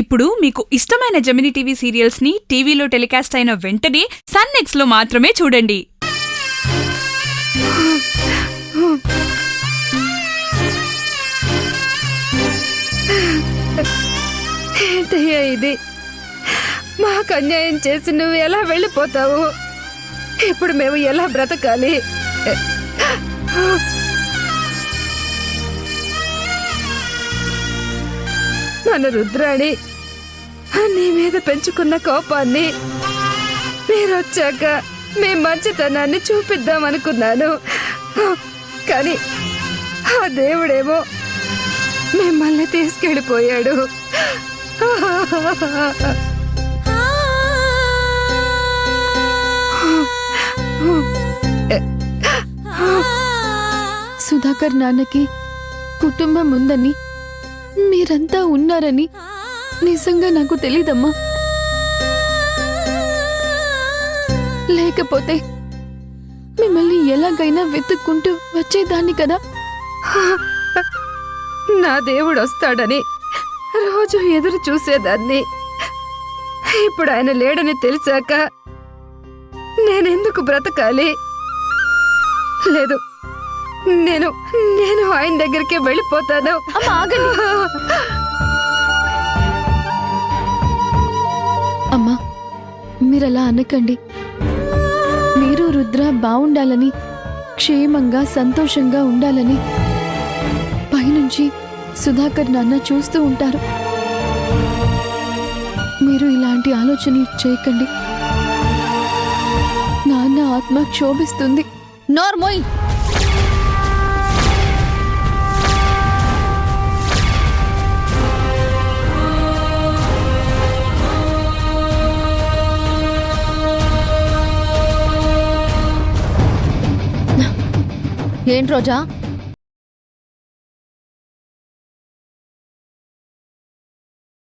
ఇప్పుడు మీకు ఇష్టమైన జెమినీ టీవీ సీరియల్స్ ని టీవీలో టెలికాస్ట్ అయిన వెంటనే సన్ నెక్స్ట్ లో మాత్రమే చూడండి. ఏంటయ్యా ఇది? మాకు అన్యాయం చేసి నువ్వు ఎలా వెళ్ళిపోతావు? ఇప్పుడు మేము ఎలా బ్రతకాలి? మన రుద్రాణి నీ మీద పెంచుకున్న కోపాన్ని మీరొచ్చాక మీ మంచితనాన్ని చూపిద్దామనుకున్నాను. కానీ ఆ దేవుడేమో మిమ్మల్ని తీసుకెళ్ళిపోయాడు. సుధాకర్ నాన్నకి కుటుంబం ఉందని, మీరంతా ఉన్నారని నిజంగా నాకు తెలీదమ్మా. లేకపోతే మిమ్మల్ని ఎలాగైనా వెతుక్కుంటూ వచ్చేదాన్ని కదా. నా దేవుడు వస్తాడని రోజు ఎదురు చూసేదాన్ని. ఇప్పుడు ఆయన లేడని తెలిసాక నేనెందుకు బ్రతకాలి? లేదు, నేను నేను ఆయన దగ్గరికి వెళ్ళిపోతాను. అమ్మా, మీరలా అనకండి. మీరు రుద్ర బావుండాలని, క్షేమంగా సంతోషంగా ఉండాలని పైనుంచి సుధాకర్ నాన్న చూస్తూ ఉంటారు. మీరు ఇలాంటి ఆలోచనలు చేయకండి. నాన్న ఆత్మ క్షోభిస్తుంది. నోర్మోయ్, ఏంటి రోజా